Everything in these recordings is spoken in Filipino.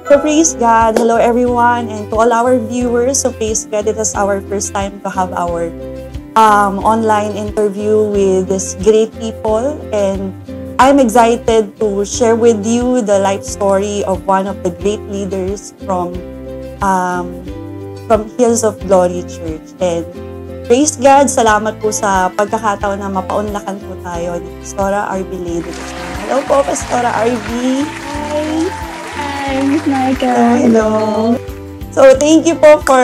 So praise God. Hello everyone, and to all our viewers. So praise God, it is our first time to have our online interview with these great people, and I'm excited to share with you the life story of one of the great leaders from Hills of Glory Church. And praise God, salamat po sa pagkakataon na mapaunlakan po tayo ni Pastora RB Lady. Hello po, Pastora RB. Hi! Hi, Miss Micah. Hello. So, thank you po for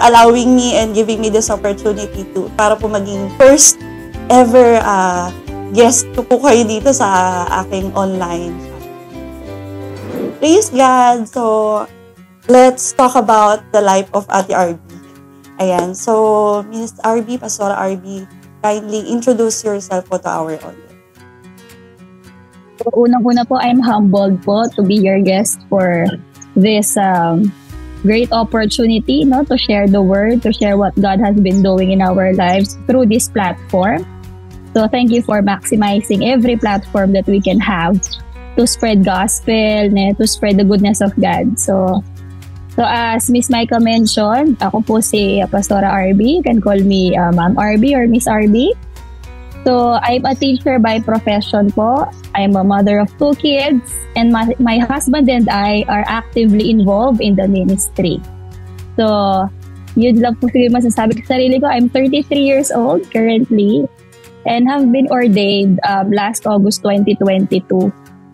allowing me and giving me this opportunity para po maging first ever guest ko po kayo dito sa aking online. Praise God! So, let's talk about the life of Ate RB. Ayan. So, Miss RB, Pastora RB, kindly introduce yourself po to our audience. So, unang-una po, I'm humbled po to be your guest for this great opportunity, no, to share the word, to share what God has been doing in our lives through this platform. So thank you for maximizing every platform that we can have to spread gospel, to spread the goodness of God. So as Miss Micah mentioned, ako po si Pastora RB. You can call me Ma'am RB or Miss RB. So I'm a teacher by profession po. I'm a mother of 2 kids, and my husband and I are actively involved in the ministry. So yun lang po siguro masasabi ko sa sarili ko. I'm 33 years old currently and have been ordained last August 2022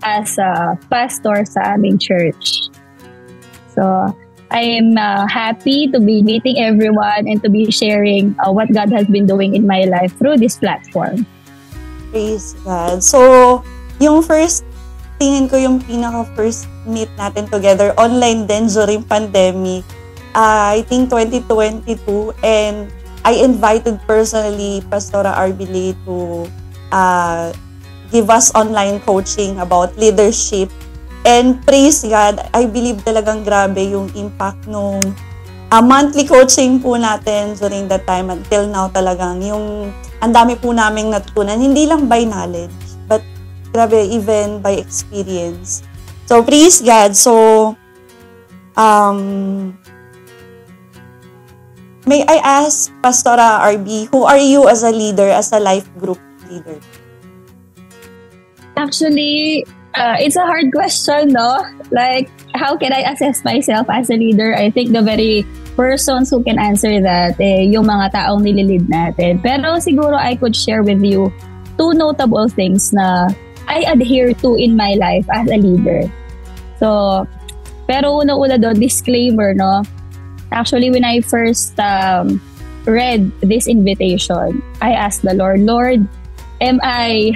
as a pastor sa aming church. So I'm happy to be meeting everyone and to be sharing what God has been doing in my life through this platform. Praise God. So, yung tingin ko yung pinaka-first meet natin together, online din during pandemic, I think 2022, and I invited personally Pastora RB Lee to give us online coaching about leadership. And praise God, I believe talagang grabe yung impact nung monthly coaching po natin during that time until now. Talagang yung ang dami po naming natutunan, hindi lang by knowledge, but grabe, even by experience. So praise God. So may I ask, Pastora RB, who are you as a leader, as a life group leader? Actually, it's a hard question, no? Like, how can I assess myself as a leader? I think the very persons who can answer that, yung mga taong nililid natin. Pero siguro I could share with you 2 notable things na I adhere to in my life as a leader. So, pero una-una doon, disclaimer, no? Actually, when I first read this invitation, I asked the Lord, am I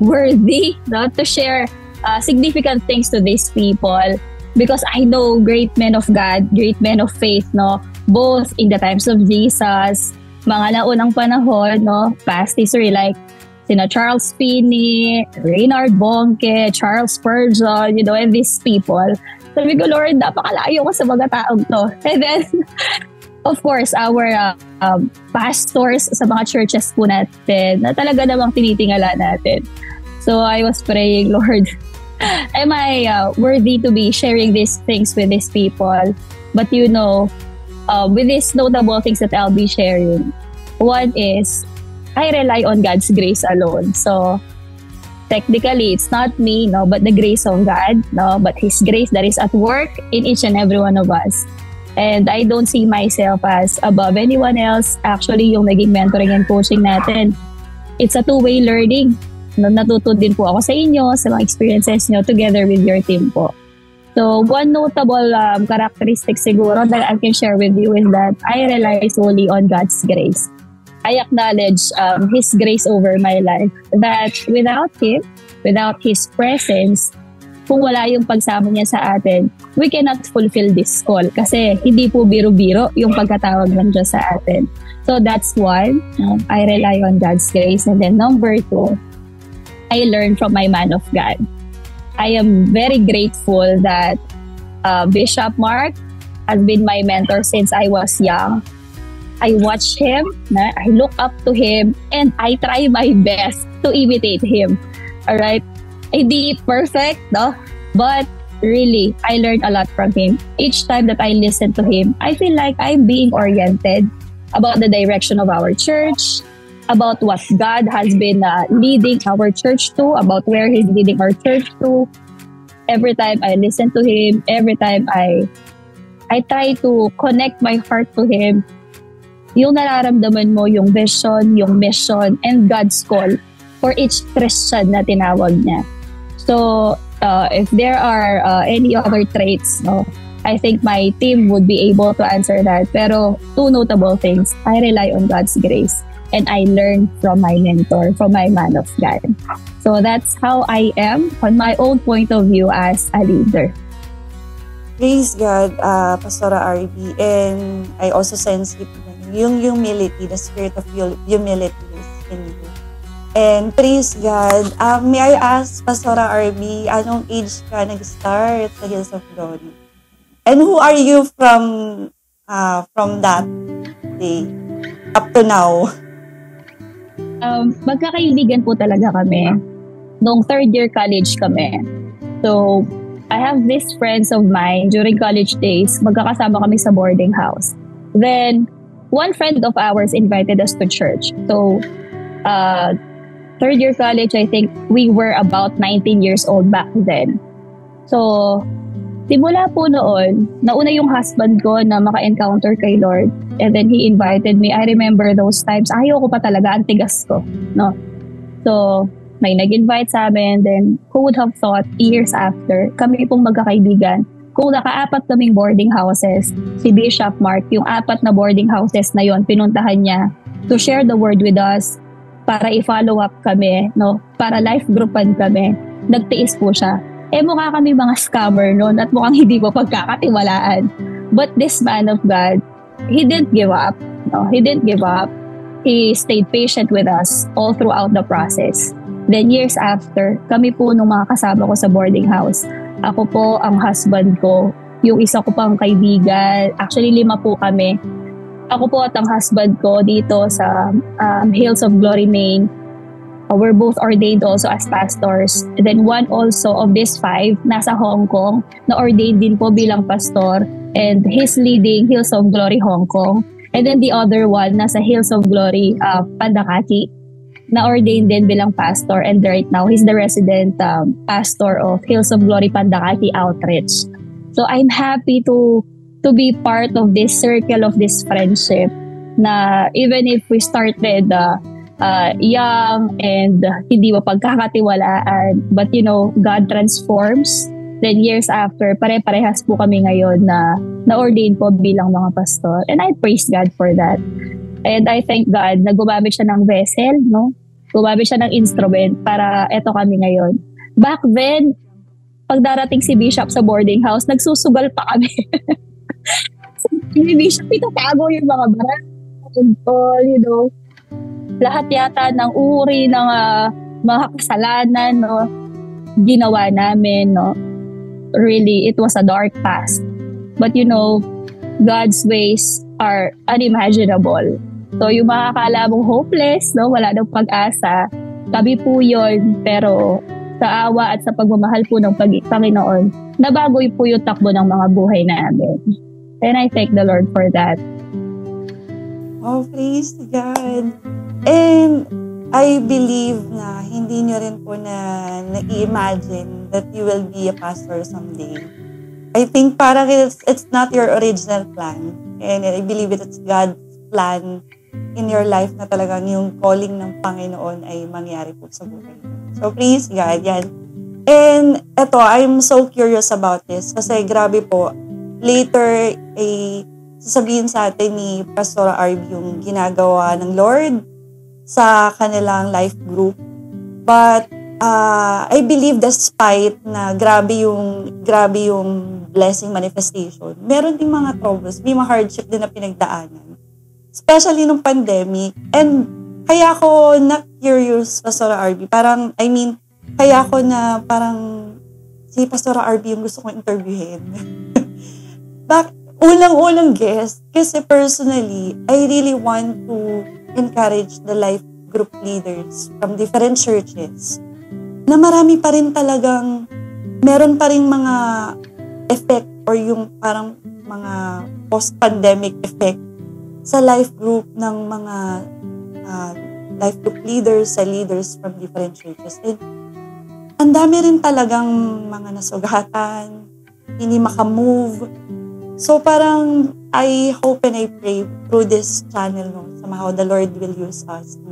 worthy, no, to share significant things to these people? Because I know great men of God, great men of faith, no, both in the times of Jesus, mga naunang panahon, no, past history, like sina Charles Finney, Reinhard Bonnke, Charles Spurgeon, and these people. Sabi ko, Lord, napakalayo ko sa mga taong to. And then, of course, our pastors sa mga churches po natin na talaga namang tinitingala natin. So I was praying, Lord, am I worthy to be sharing these things with these people? But with these notable things that I'll be sharing, one is, I rely on God's grace alone. So technically, it's not me, no, but the grace of God, no, but His grace that is at work in each and every one of us. And I don't see myself as above anyone else. Actually, yung naging mentoring and coaching natin, it's a two-way learning. Natuto din po ako sa inyo, sa mga experiences nyo together with your team po. So, one notable characteristic siguro that I can share with you is that I rely solely on God's grace. I acknowledge His grace over my life. That without Him, without His presence, kung wala yung pagsama niya sa atin, we cannot fulfill this call. Kasi hindi po biro-biro yung pagkatawag ng Diyos sa atin. So that's one, I rely on God's grace. And then number 2, I learn from my man of God. I am very grateful that Bishop Mark has been my mentor since I was young. I watch him, I look up to him, and I try my best to imitate him. Alright? Hindi perfect, no? But really, I learned a lot from him. Each time that I listen to him, I feel like I'm being oriented about the direction of our church, about what God has been leading our church to, about where He's leading our church to. Every time I listen to him, every time I try to connect my heart to him, yung nararamdaman mo yung vision, yung mission, and God's call for each Christian na tinawag niya. So, if there are any other traits, no, I think my team would be able to answer that. Pero two notable things, I rely on God's grace and I learn from my mentor, from my man of God. So that's how I am on my own point of view as a leader. Praise God, Pastora RB. And I also sense it, yung humility, the spirit of humility is in you. And praise God, may I ask, Pastora RB, anong age ka nag-start sa Hills of Glory? And who are you from that day up to now? Magkakaibigan po talaga kami. Noong third year college kami. So, I have these friends of mine during college days. Magkakasama kami sa boarding house. Then, one friend of ours invited us to church. So, third year college, I think we were about 19 years old back then. So, simula po noon, nauna yung husband ko na maka-encounter kay Lord. And then he invited me. I remember those times. Ayaw ko pa talaga. Ang tigas ko. No? So, may nag-invite sa amin. Then, who would have thought, years after, kami pong magkakaibigan. Kung naka-apat kaming boarding houses, si Bishop Mark, yung 4 na boarding houses na yon, pinuntahan niya to share the word with us para i-follow up kami, no? Para life groupan kami. Nagtiis po siya. Mukha kami mga scammer noon at mukhang hindi po pagkakatiwalaan. But this man of God, he didn't give up. No, he didn't give up. He stayed patient with us all throughout the process. Then years after, kami po nung mga kasama ko sa boarding house. Ako po, ang husband ko, yung isa ko pang kaibigan, actually 5 po kami. Ako po at ang husband ko dito sa Hills of Glory, Maine. We're both ordained also as pastors. And then one also of these 5 nasa Hong Kong na ordained din po bilang pastor and he's leading Hills of Glory Hong Kong. And then the other one nasa Hills of Glory Pandakaki na ordained din bilang pastor and right now he's the resident pastor of Hills of Glory Pandakaki Outreach. So I'm happy to be part of this circle of this friendship na even if we started young and hindi mo pagkakatiwalaan. But God transforms. Then years after, pare-parehas po kami ngayon na na-ordain po bilang mga pastor. And I praise God for that. And I thank God na gumamit siya ng vessel, no? Gumamit siya ng instrument para eto kami ngayon. Back then, pag darating si Bishop sa boarding house, nagsusugal pa kami. Si Bishop, itatago yung mga barat and all, lahat yata ng uri ng mga kasalanan, no, ginawa namin, no. Really, it was a dark past. But God's ways are unimaginable. So yung mga akala mong hopeless, no, wala nang pag-asa, kami po yun. Pero sa awa at sa pagmamahal po ng Panginoon, nabago po yung takbo ng mga buhay namin. And I thank the Lord for that. Oh, praise God. And I believe na hindi nyo rin po na-imagine that you will be a pastor someday. I think parang it's not your original plan. And I believe it's God's plan in your life na talagang yung calling ng Panginoon ay mangyari po sa buhay. So praise God, yan. And eto, I'm so curious about this kasi grabe po, later sasabihin sa atin ni Pastor RB yung ginagawa ng Lord sa kanilang life group. But I believe despite na grabe yung blessing manifestation, meron ding mga troubles, may mga hardship din na pinagdaanan. Especially nung pandemic. And kaya ako na-curious, Pastor RB. Kaya ako na parang si Pastor RB yung gusto kong interviewin. Unang-unang guest, kasi personally, I really want to encourage the life group leaders from different churches na marami pa rin talagang, meron pa rin mga effect or yung parang mga post-pandemic effect sa life group ng mga life group leaders, sa leaders from different churches. And ang dami rin talagang mga nasugatan, hindi makamove. So parang I hope and I pray through this channel, no, somehow the Lord will use us to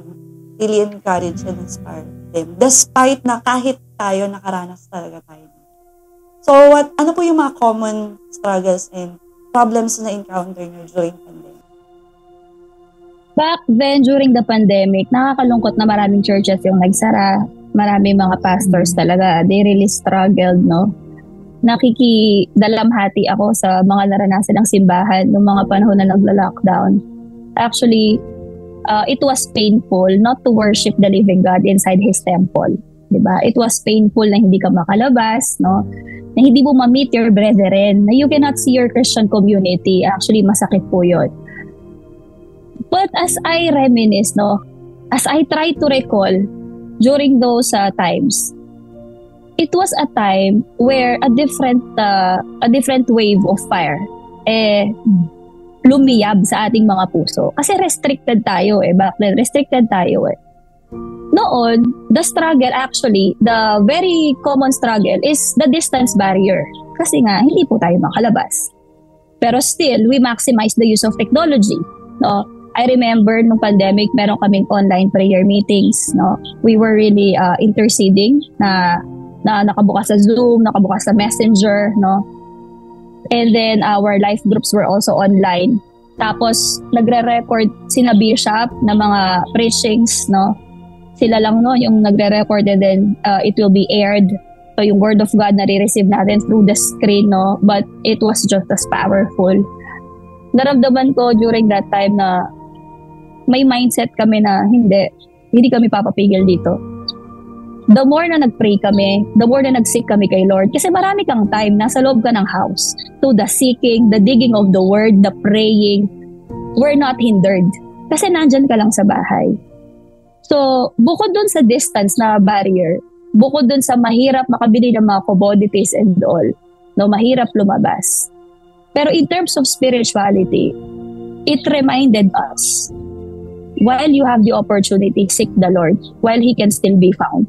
really encourage and inspire them. Despite na kahit tayo nakaranas talaga tayo. So ano po yung mga common struggles and problems na encounter nyo during pandemic? Back then, during the pandemic, nakakalungkot na maraming churches yung nagsara. Maraming mga pastors talaga, they really struggled, no? Nakikidalamhati ako sa mga naranasan ng simbahan noong mga panahon na nagla-lockdown. Actually, it was painful not to worship the living God inside His temple. Diba? It was painful na hindi ka makalabas, no? Na hindi mo ma-meet your brethren, na you cannot see your Christian community. Actually, masakit po yun. But as I reminisce, no, as I try to recall during those times, it was a time where a different wave of fire lumiyab sa ating mga puso. Kasi restricted tayo back then, restricted tayo Noon, the struggle actually, the very common struggle is the distance barrier. Kasi nga, hindi po tayo makalabas. Pero still, we maximize the use of technology. No? I remember nung pandemic, meron kaming online prayer meetings. No? We were really interceding na nakabukas sa Zoom, nakabukas sa Messenger. No? And then our life groups were also online. Tapos, nagre-record sina Bishop na mga preachings. No? Sila lang no, yung nagre-record and then it will be aired. So yung word of God na re-receive natin through the screen. No? But it was just as powerful. Naramdaman ko during that time na may mindset kami na hindi kami papapigil dito. The more na nag-pray kami, the more na nag-seek kami kay Lord. Kasi marami kang time, nasa loob ka ng house. So the seeking, the digging of the word, the praying, we're not hindered. Kasi nandyan ka lang sa bahay. So, bukod dun sa distance na barrier, bukod dun sa mahirap makabili ng mga commodities and all, no, mahirap lumabas. Pero in terms of spirituality, it reminded us, while you have the opportunity, seek the Lord while He can still be found.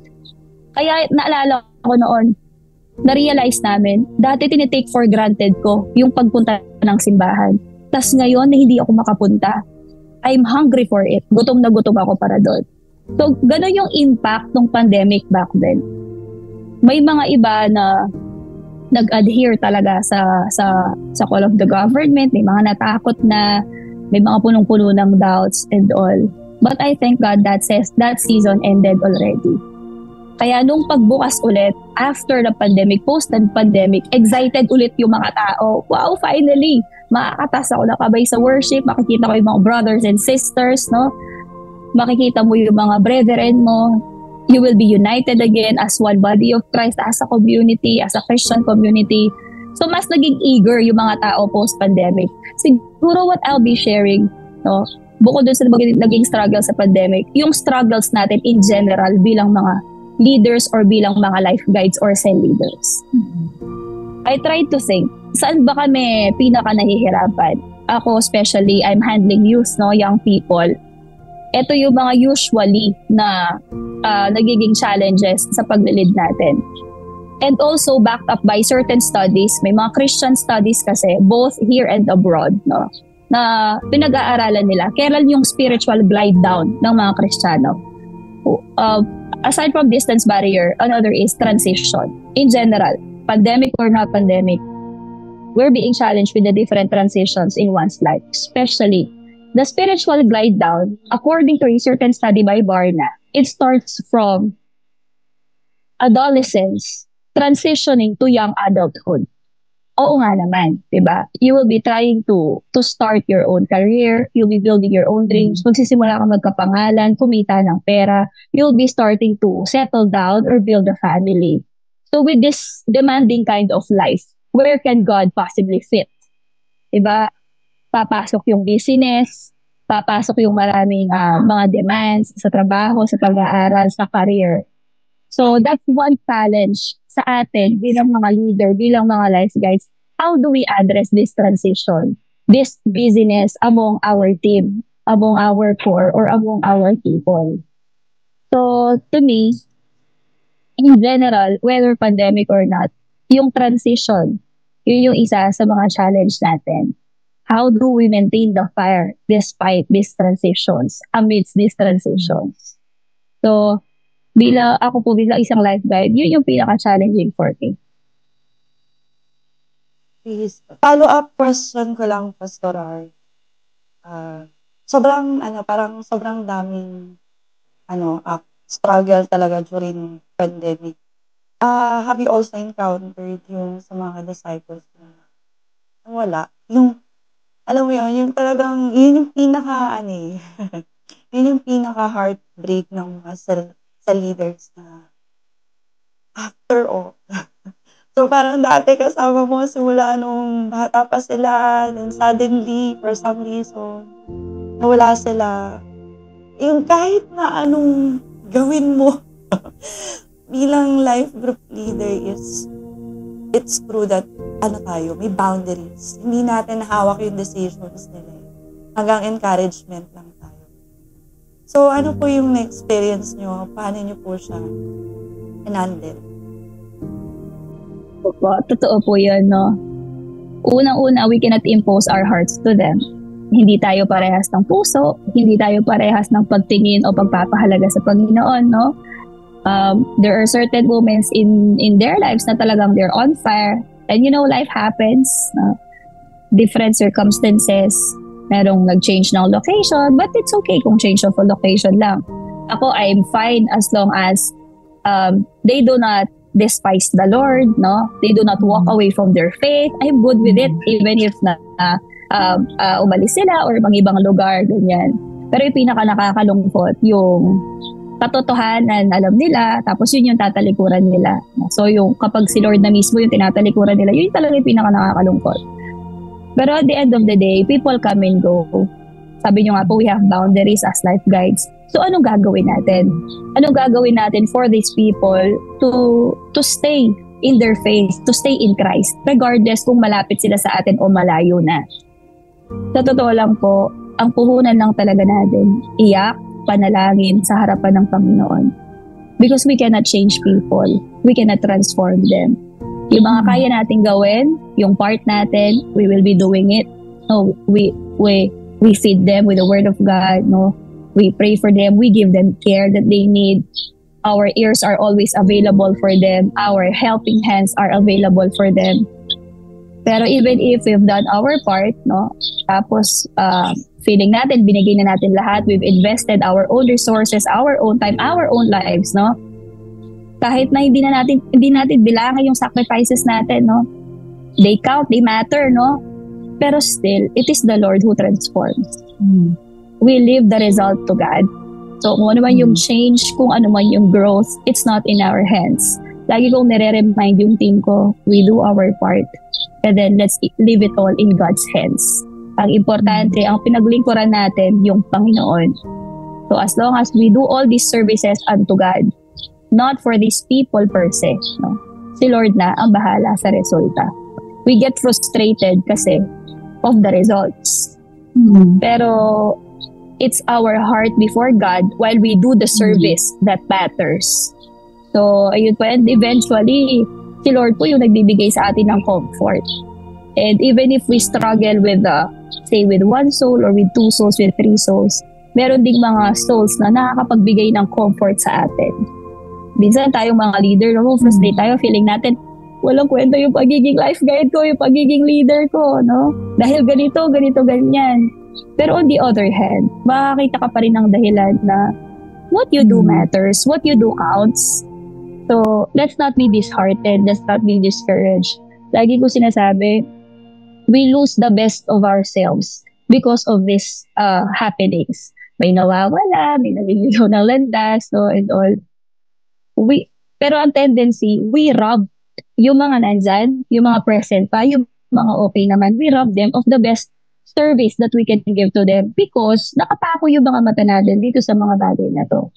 Kaya naalala ko noon, na-realize namin, dati tinitake for granted ko yung pagpunta ng simbahan. Tas ngayon na hindi ako makapunta, I'm hungry for it. Gutom na gutom ako para doon. So, gano'n yung impact ng pandemic back then. May mga iba na nag-adhere talaga sa call of the government, may mga natakot na, may mga punong-puno ng doubts and all. But I thank God that season ended already. Kaya nung pagbukas ulit, after the pandemic, post-pandemic, excited ulit yung mga tao. Wow, finally! Makakatas ako nakabay sa worship, makikita ko yung mga brothers and sisters, no? Makikita mo yung mga brethren mo. You will be united again as one body of Christ, as a community, as a Christian community. So mas naging eager yung mga tao post-pandemic. Siguro what I'll be sharing, no, bukod dun sa naging struggle sa pandemic, yung struggles natin in general bilang mga leaders or bilang mga life guides or cell leaders. I try to think, saan ba kami pinaka nahihirapan? Ako especially, I'm handling youth, no, young people. Ito yung mga usually na nagiging challenges sa pag-lead natin. And also backed up by certain studies, may mga Christian studies kasi, both here and abroad, no, na pinag-aaralan nila kailan yung spiritual glide down ng mga Kristiyano. Aside from distance barrier, another is transition. In general, pandemic or not pandemic, we're being challenged with the different transitions in one's life, especially the spiritual glide down. According to a certain study by Barna, it starts from adolescence transitioning to young adulthood. Oo nga naman, diba? You will be trying to start your own career, you'll be building your own dreams, magsisimula ka magkapangalan, kumita ng pera, you'll be starting to settle down or build a family. So with this demanding kind of life, where can God possibly fit? Diba? Papasok yung business, papasok yung maraming mga demands sa trabaho, sa pag-aaral, sa career. So that's one challenge sa atin bilang mga leader, bilang mga life guides. How do we address this transition, this busyness among our team, among our core, or among our people? So to me, in general, whether pandemic or not, yung transition, yun yung isa sa mga challenge natin. How do we maintain the fire despite these transitions, amidst these transitions? So, ako po bilang isang life guide, yun yung pinaka-challenging for me. Please, follow-up question ko lang, Pastor R. Parang sobrang daming, struggle talaga during pandemic. Have you also encountered yung sa mga disciples na wala? Yung, alam mo yun, yung talagang, yun yung yun yung pinaka-heartbreak ng mga sa leaders na after all. So, parang dati kasama mo simula nung bata pa sila, then suddenly, for some reason, nawala sila. Yung kahit na anong gawin mo bilang life group leader it's true that may boundaries. Hindi natin hawak yung decisions nila. Hanggang encouragement lang tayo. So, ano po yung experience nyo? Paano nyo po siya in-handle? Opo, totoo po yun, no? Unang-una, we cannot impose our hearts to them. Hindi tayo parehas ng puso, hindi tayo parehas ng pagtingin o pagpapahalaga sa Panginoon, no? There are certain moments in their lives na talagang they're on fire. And life happens. Different circumstances. Merong nag-change ng location, but it's okay kung change of location lang. Ako, I'm fine as long as they do not despise the Lord, no? They do not walk away from their faith. I'm good with it, even if umalis sila or ibang lugar, ganyan. Pero yung pinaka nakakalungkot, yung katotohanan, alam nila, tapos yun yung tatalikuran nila. So yung kapag si Lord na mismo yung tinatalikuran nila, yun talaga yung pinaka nakakalungkot. Pero at the end of the day, people come and go. Sabi nyo nga po, we have boundaries as life guides. So anong gagawin natin? Anong gagawin natin for these people to stay in their faith, to stay in Christ, regardless kung malapit sila sa atin o malayo na. Sa totoo lang po, ang puhunan lang talaga natin, iyak, panalangin sa harapan ng Panginoon. Because we cannot change people. We cannot transform them. Yung mga kaya natin gawin, yung part natin, we will be doing it. No, we feed them with the Word of God, no? We pray for them. We give them care that they need. Our ears are always available for them. Our helping hands are available for them. Pero even if we've done our part, no, tapos feeling natin, binigay na natin lahat, we've invested our own resources, our own time, our own lives, no? Kahit na hindi natin bilangan yung sacrifices natin, no? They count, they matter, no? Pero still, it is the Lord who transforms. We leave the result to God. So kung ano man yung change, kung ano man yung growth, it's not in our hands. Lagi kong nire-remind yung team ko, we do our part. And then let's leave it all in God's hands. Ang importante, ang pinaglingkuran natin, yung Panginoon. So as long as we do all these services unto God, not for these people per se, no? Si Lord na ang bahala sa resulta. We get frustrated kasi of the results. Pero it's our heart before God while we do the service that matters. So, ayun po. And eventually, si Lord po yung nagbibigay sa atin ng comfort. And even if we struggle with, say, with one soul or with two souls, with three souls, meron ding mga souls na nakakapagbigay ng comfort sa atin. Minsan tayong mga leader, frustrate tayo, feeling natin, walang kwento yung pagiging life guide ko, yung pagiging leader ko, no? Dahil ganito, ganyan. Pero on the other hand, makakita ka pa rin ng dahilan na what you do matters, what you do counts. So, let's not be disheartened, let's not be discouraged. Lagi ko sinasabi, we lose the best of ourselves because of these happenings. May nawawala, may naliligaw ng landas, no, and all. Pero ang tendency, we rob yung mga nandyan, yung mga present pa, yung mga okay naman, we rob them of the best service that we can give to them because nakapako yung mga mata natin dito sa mga bagay na to.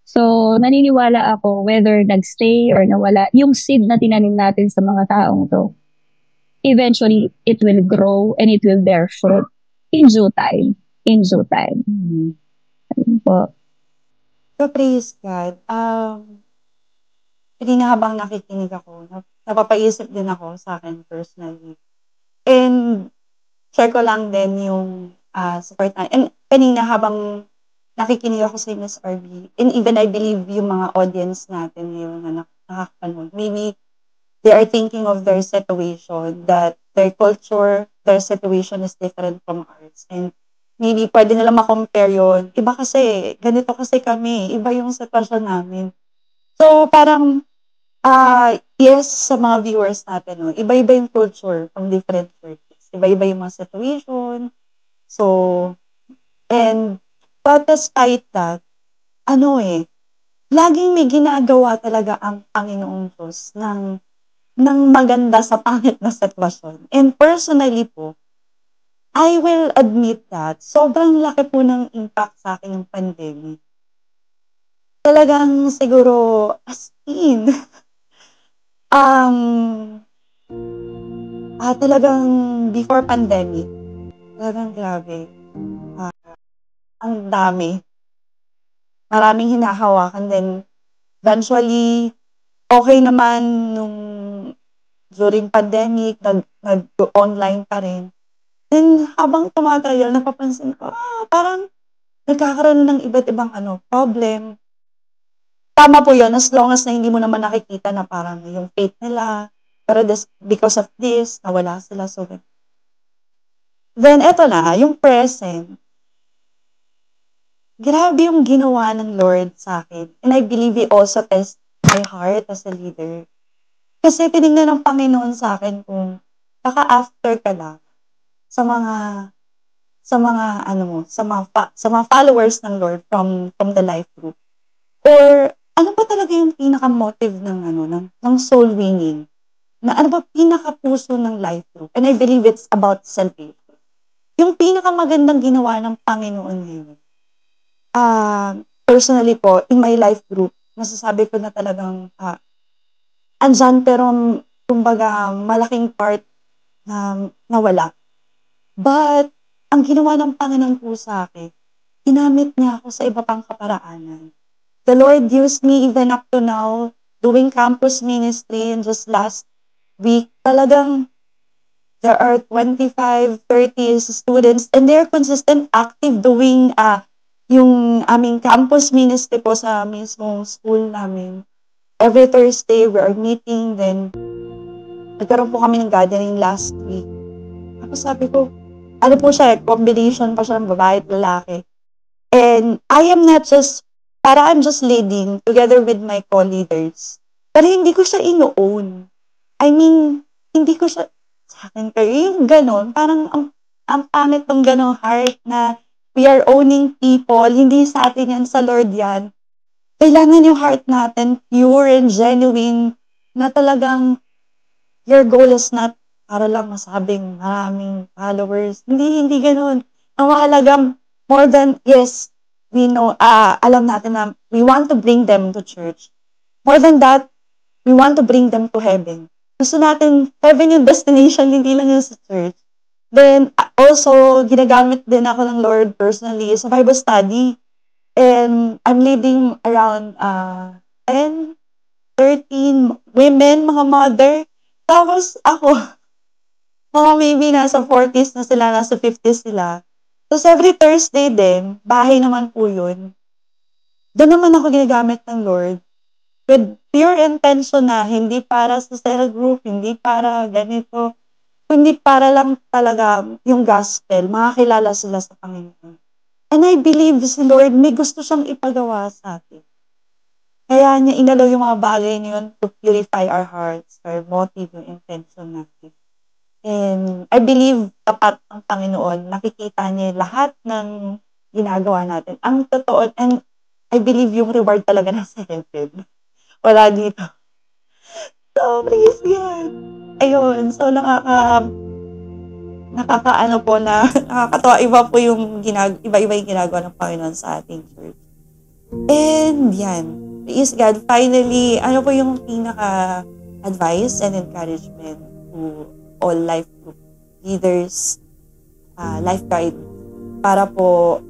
So, naniniwala ako whether nagstay or nawala, yung seed na tinanim natin sa mga taong to, eventually, it will grow and it will bear fruit in due time. In due time. Po. So, praise God. Kanina habang nakikinig ako, napapaisip din ako sa akin personally. And share ko lang din yung support na. And kanina habang nakikinig ako sa Miss RB, and even I believe yung mga audience natin ngayon na nakakapanood, maybe they are thinking of their situation, that their culture, their situation is different from ours. And maybe pwede nila ma-compare yun. Iba kasi, ganito kasi kami, iba yung sitwasyon namin. So, parang, yes, sa mga viewers natin, no, iba-iba yung culture from different churches. Iba-iba yung mga situation. So, and, but despite that, laging may ginagawa talaga ang Panginoong Diyos ng maganda sa pangit na sitwasyon. And personally po, I will admit that sobrang laki po ng impact sa akin yung pandemic. Talagang siguro, as in, um, talagang before pandemic, talagang grabe. Ah, ang dami. Maraming hinahawakan. Then, eventually, okay naman nung during pandemic, nag-online pa rin. Then, habang tumatagal, napapansin ko, parang nagkakaroon ng iba't ibang problem. Tama po yun, as long as na hindi mo naman nakikita na parang yung faith nila, pero because of this, nawala sila. So, then, eto na, yung present. Grabe yung ginawa ng Lord sa akin. And I believe He also tests my heart as a leader. Kasi tinignan ng Panginoon sa akin kung after ka lang sa mga sa mga followers ng Lord from the life group. Or ano ba talaga yung pinaka-motive ng soul winning? Na ano ba pinaka-puso ng life group? And I believe it's about salvation. Yung pinaka-magandang ginawa ng Panginoon ngayon. Personally po, in my life group, masasabi ko na talagang andyan pero kumbaga malaking part na nawala. But, ang ginawa ng Panginoon po sa akin, ginamit niya ako sa iba pang kaparaanan. The Lord used me even up to now, doing campus ministry, and just last week, talagang there are 25, 30 students, and they're consistent, active doing yung aming campus ministry po sa mismong school namin. Every Thursday, we are meeting, then nagkaroon po kami ng gathering last week. Tapos sabi ko, ano po siya, combination pa siya ng babae at lalaki. And I am not just, I'm just leading together with my co-leaders. Pero hindi ko siya ino-own. I mean, hindi ko siya, sa akin kayo, yung ganon, parang ang pangit ng ganong heart na we are owning people, hindi sa atin yan, sa Lord yan. Kailangan yung heart natin pure and genuine na talagang your goal is not para lang masabing maraming followers. Hindi ganoon. Ang mahalaga, more than, yes, we know, alam natin na we want to bring them to church. More than that, we want to bring them to heaven. Gusto natin, heaven yung destination, hindi lang yung sa church. Then, also, ginagamit din ako ng Lord personally sa Bible study. And I'm leading around 10, 13 women, mga mother. Tapos ako, mga maybe nasa 40s na sila, nasa 50s sila. Tapos every Thursday din, bahay naman po yun. Doon naman ako ginagamit ng Lord with pure intention na hindi para sa cell group, hindi para ganito, kundi para lang talaga yung gospel, makakilala sila sa Panginoon. And I believe si Lord may gusto siyang ipagawa sa atin. Kaya niya inalaw yung mga bagay niyon to purify our hearts, our motive, yung intention natin. And I believe tapat ang Panginoon, nakikita niya lahat ng ginagawa natin. Ang totoo, and I believe yung reward talaga nasa heaven. Wala dito. So, praise God. Ayun, so nakakaano po na, nakakatawa, iba po yung iba-iba yung ginagawa ng Panginoon sa ating church. And yan, praise God. Finally, ano po yung pinaka-advice and encouragement to all life group leaders, life guide, para po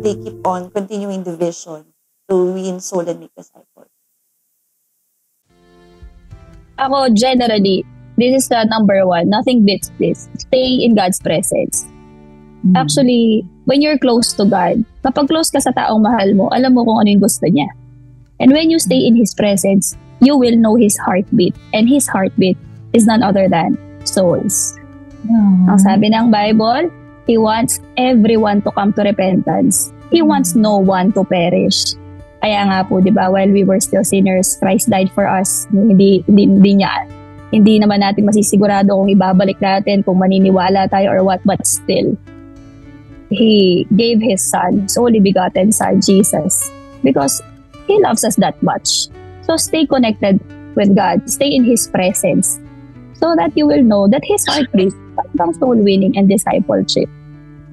they keep on continuing the vision to win soul and make disciples? Ako, generally, this is the number one. Nothing beats this. Stay in God's presence. Actually, when you're close to God, kapag close ka sa taong mahal mo, alam mo kung ano yung gusto niya. And when you stay in His presence, you will know His heartbeat. And His heartbeat is none other than souls. Ang sabi ng Bible, He wants everyone to come to repentance. He wants no one to perish. Kaya nga po, di ba, while we were still sinners, Christ died for us. Hindi naman natin masisigurado kung ibabalik natin, kung maniniwala tayo or what, but still, He gave His Son, His only begotten Son, Jesus, because He loves us that much. So stay connected with God, stay in His presence, so that you will know that His heartbeat comes soul winning and discipleship.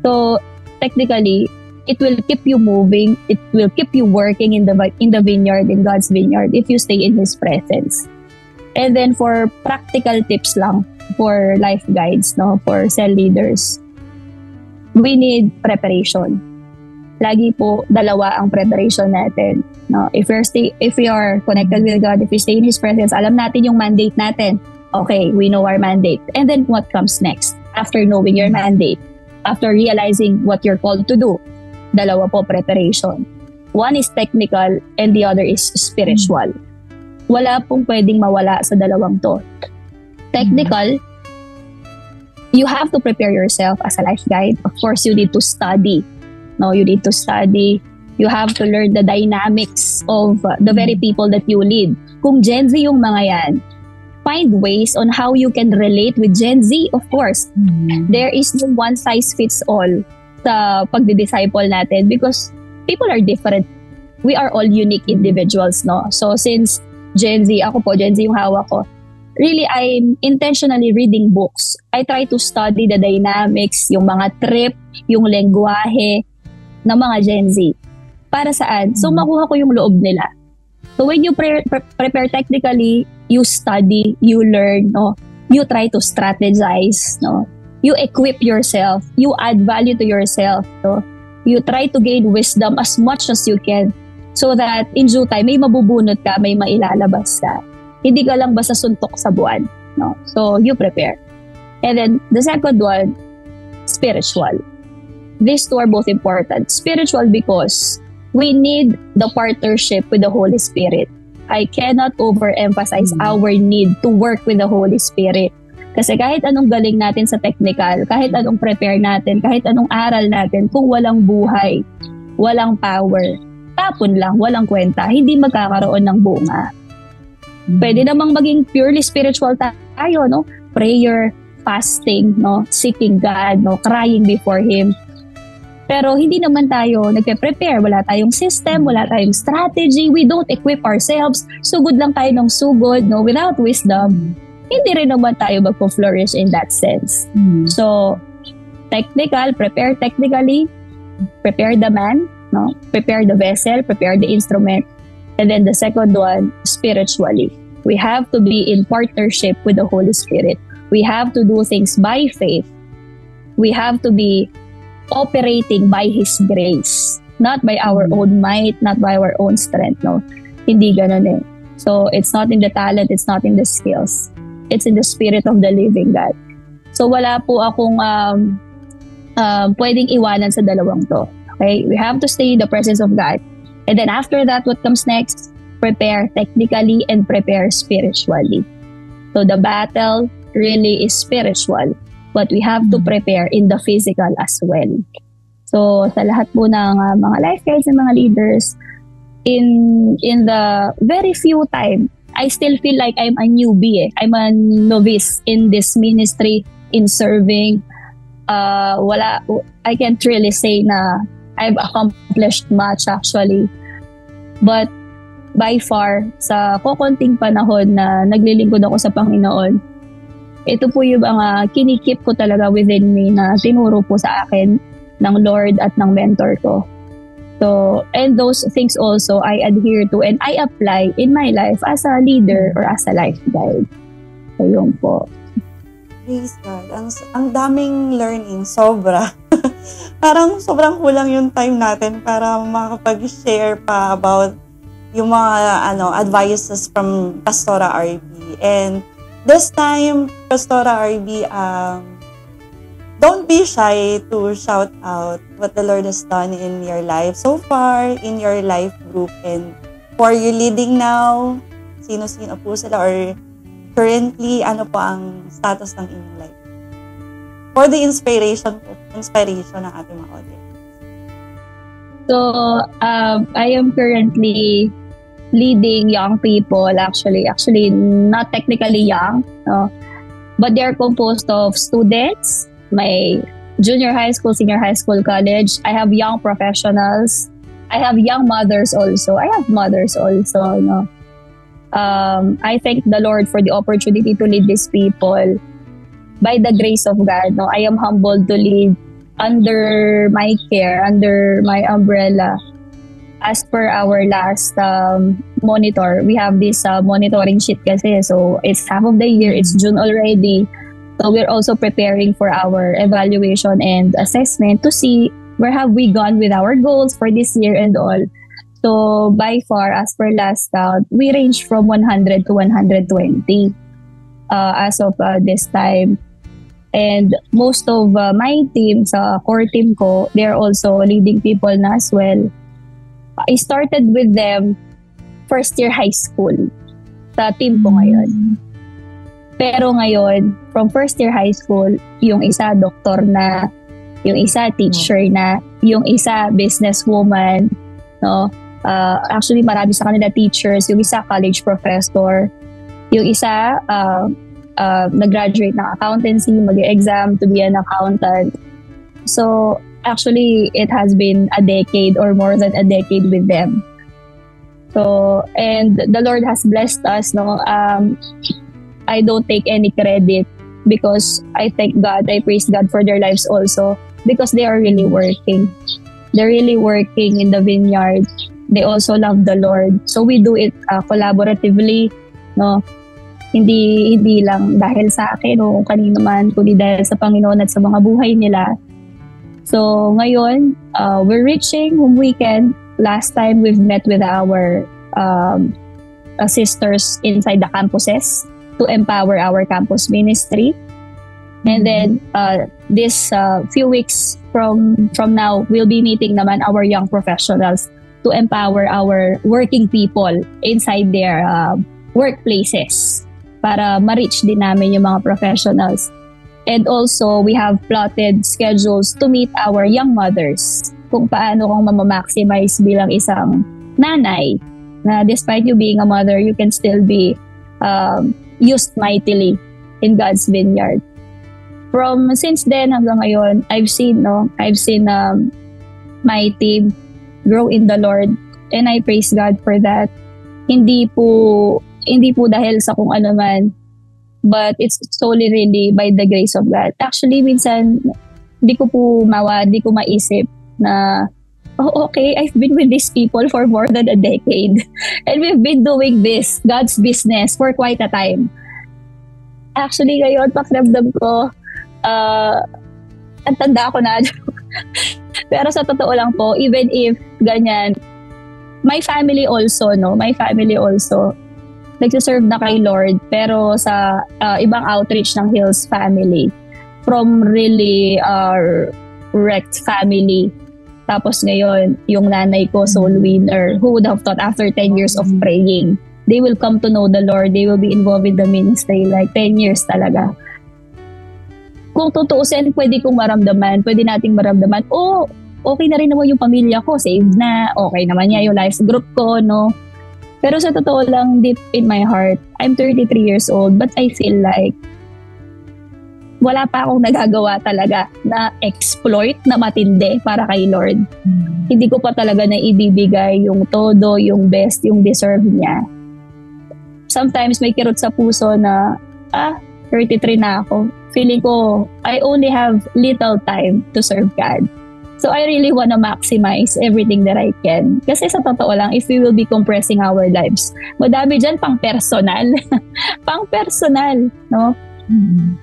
So technically, it will keep you moving, it will keep you working in the vineyard, in God's vineyard, if you stay in His presence. And then for practical tips lang, for life guides, no, for cell leaders, we need preparation. Lagi po, dalawa ang preparation natin. No? If we are connected with God, if we stay in His presence, alam natin yung mandate natin. Okay, we know our mandate. And then what comes next? After knowing your mandate, after realizing what you're called to do, dalawa po preparation. One is technical and the other is spiritual. Wala pong pwedeng mawala sa dalawang to. Technical, you have to prepare yourself as a life guide. Of course, you need to study. No, you need to study. You have to learn the dynamics of the very people that you lead. Kung Gen Z yung mga yan, find ways on how you can relate with Gen Z, of course. There is no one size fits all sa pagdi-disciple natin because people are different. We are all unique individuals, no? So since Gen Z, ako po, Gen Z yung hawak ko, really, I'm intentionally reading books. I try to study the dynamics, yung mga trip, yung lengguwahe ng mga Gen Z. Para saan? So, makuha ko yung loob nila. So, when you prepare technically, you study, you learn, no? You try to strategize, no? You equip yourself. You add value to yourself, no? You try to gain wisdom as much as you can so that in due time, may mabubunot ka, may mailalabas ka. Hindi ka lang basta suntok sa buwan, no? So, you prepare. And then, the second one, spiritual. These two are both important. Spiritual because we need the partnership with the Holy Spirit. I cannot overemphasize our need to work with the Holy Spirit. Kasi kahit anong galing natin sa technical, kahit anong prepare natin, kahit anong aral natin, kung walang buhay, walang power, tapon lang, walang kwenta, hindi magkakaroon ng bunga. Pwede namang maging purely spiritual tayo, no? Prayer, fasting, no? Seeking God, no? Crying before Him. Pero hindi naman tayo nagpe-prepare. Wala tayong system, wala tayong strategy. We don't equip ourselves. Sugod lang tayo ng sugod, no? Without wisdom, hindi rin naman tayo magpo-flourish in that sense. So, technical, prepare technically, prepare the man, no? Prepare the vessel, prepare the instrument. And then the second one, spiritually. We have to be in partnership with the Holy Spirit. We have to do things by faith. We have to be operating by His grace, not by our own might, not by our own strength, no? Hindi ganun eh. So, it's not in the talent, it's not in the skills. It's in the Spirit of the living God. So, wala po akong pwedeng iwanan sa dalawang to. Okay? We have to stay in the presence of God. And then after that, what comes next? Prepare technically and prepare spiritually. So, the battle really is spiritual. But we have to prepare in the physical as well. So, sa lahat po ng mga life guides and mga leaders, in the very few time, I still feel like I'm a newbie. I'm a novice in this ministry, in serving. I can't really say na I've accomplished much actually. But by far, sa kukunting panahon na naglilingkod ako sa Panginoon, ito po yung mga kinikip ko talaga within me na tinuro po sa akin ng Lord at ng mentor ko. So, and those things also I adhere to and I apply in my life as a leader or as a life guide. So, yun po. Praise God. Ang daming learning, sobra. Parang sobrang kulang yung time natin para makapag-share pa about yung mga advices from Pastora RB. And this time, Pastora RB, don't be shy to shout out what the Lord has done in your life so far, in your life group, and for you leading now, sino-sino po sila, or currently, ano po ang status ng inyong life? For the inspiration ng ating mga audience. So, I am currently leading young people, actually not technically young, no? But they are composed of students, my junior high school, senior high school, college. I have young professionals. I have young mothers also. No? I thank the Lord for the opportunity to lead these people. By the grace of God, no, I am humbled to lead under my care, under my umbrella. As per our last monitor, we have this monitoring sheet kasi. So it's half of the year, it's June already. So we're also preparing for our evaluation and assessment to see where have we gone with our goals for this year and all. So by far, as per last count, we range from 100 to 120 as of this time. And most of my team, sa core team ko, they're also leading people na as well. I started with them first year high school sa team ko ngayon. Pero ngayon, from first year high school, yung isa doktor na, yung isa teacher na, yung isa businesswoman, no? Actually, marami sa kanila teachers, yung isa college professor, yung isa nag-graduate ng accountancy, mag-exam to be an accountant. So, actually, it has been a decade or more than a decade with them. So, and the Lord has blessed us, no? I don't take any credit because I thank God, I praise God for their lives also because they are really working. They're really working in the vineyard. They also love the Lord. So we do it collaboratively, no? Hindi lang dahil sa akin o kanino man, kundi dahil sa Panginoon at sa mga buhay nila. So ngayon, we're reaching whom we can. Last time we've met with our sisters inside the campuses to empower our campus ministry. And then this few weeks from now, we'll be meeting naman our young professionals to empower our working people inside their workplaces para ma-reach din namin yung mga professionals. And also, we have plotted schedules to meet our young mothers kung paano kung mamamaximize bilang isang nanay na despite you being a mother, you can still be used mightily in God's vineyard. From since then hanggang ngayon, I've seen my team grow in the Lord, and I praise God for that. Hindi po dahil sa kung ano man, but it's solely really by the grace of God. Actually, minsan di ko maisip na okay, I've been with these people for more than a decade. And we've been doing this, God's business, for quite a time. Actually, ngayon, pakiramdam ko, ang tanda ko na. Pero sa totoo lang po, even if ganyan, my family also, nagsiserve na kay Lord, pero sa ibang outreach ng Hills family, from really wrecked family. Tapos ngayon, yung nanay ko, soul winner, who would have thought after 10 years of praying, they will come to know the Lord, they will be involved in the ministry, like 10 years talaga. Kung tutuusin, pwede nating maramdaman, okay na rin naman yung pamilya ko, saved na, okay naman niya yung life group ko, no? Pero sa totoo lang, deep in my heart, I'm 33 years old, but I feel like wala pa akong nagagawa talaga na exploit na matindi para kay Lord. Hindi ko pa talaga na ibibigay yung todo, yung best, yung deserve niya. Sometimes may kirot sa puso na, 33 na ako. Feeling ko, I only have little time to serve God. So I really want to maximize everything that I can. Kasi sa totoo lang, if we will be compressing our lives, madami dyan pang personal. Pang personal, no?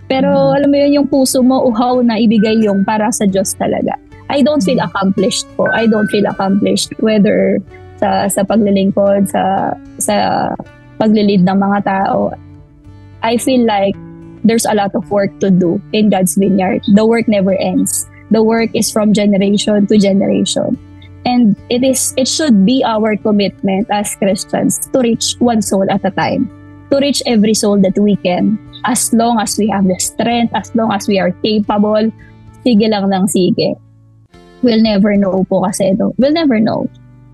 Pero alam mo yun, yung puso mo, uhaw na ibigay yung para sa Diyos talaga. I don't feel accomplished po. I don't feel accomplished whether sa paglilingkod, sa paglilid ng mga tao. I feel like there's a lot of work to do in God's vineyard. The work never ends. The work is from generation to generation. And it should be our commitment as Christians to reach one soul at a time. To reach every soul that we can. As long as we have the strength, as long as we are capable, sige lang ng sige. We'll never know po kasi. No? We'll never know.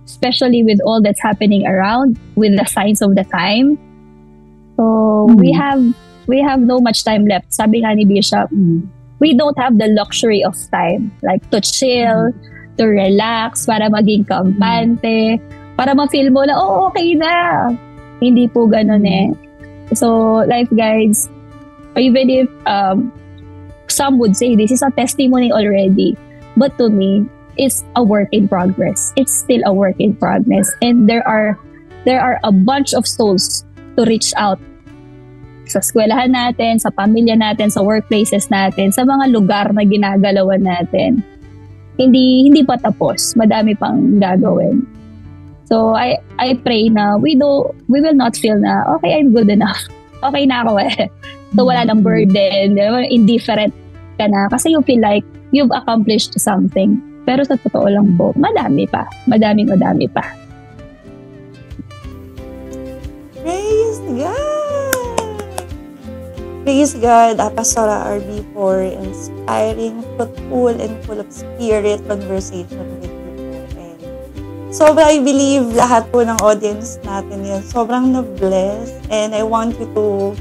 Especially with all that's happening around, with the signs of the time. So, we have no much time left. Sabi nga ni Bishop, we don't have the luxury of time, like to chill, to relax, para maging kampante, para ma-feel mo na, oh, okay na. Hindi po ganun eh. So, life guides, even if some would say this is a testimony already, but to me, it's a work in progress. It's still a work in progress. And there are a bunch of souls to reach out sa eskwelahan natin, sa pamilya natin, sa workplaces natin, sa mga lugar na ginagalawan natin. Hindi pa tapos. Madami pang gagawin. So, I pray na we will not feel na, okay, I'm good enough. Okay na ako eh. So, wala nang burden. Indifferent ka na. Kasi you feel like you've accomplished something. Pero sa totoo lang po, madami pa. Madami pa. Praise God! Praise God, Pastora RB, for inspiring, fruitful, and full of spirit conversation with you po. And sobrang I believe lahat po ng audience natin yan, sobrang na-bless. And I want you to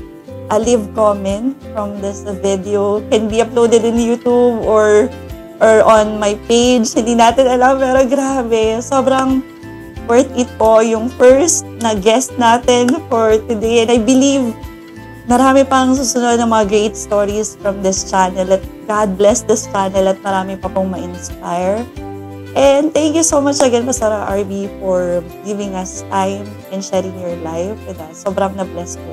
leave comment from this video. Can be uploaded in YouTube or on my page. Hindi natin alam, pero grabe. Sobrang worth it po yung first na guest natin for today. And I believe marami pang susunod ng mga great stories from this channel. At God bless this channel at marami pa pong ma-inspire. And thank you so much again, Pastora RB, for giving us time and sharing your life with us. Sobrang na-bless po.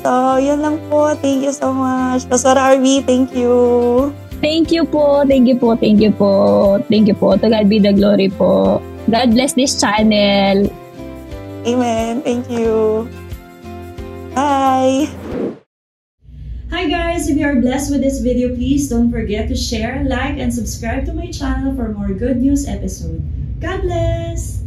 So, yun lang po. Thank you so much. Pastora RB, thank you. Thank you po. Thank you po. Thank you po. Thank you po. To God be the glory po. God bless this channel. Amen. Thank you. Bye! Hi guys! If you are blessed with this video, please don't forget to share, like, and subscribe to my channel for more good news episodes. God bless!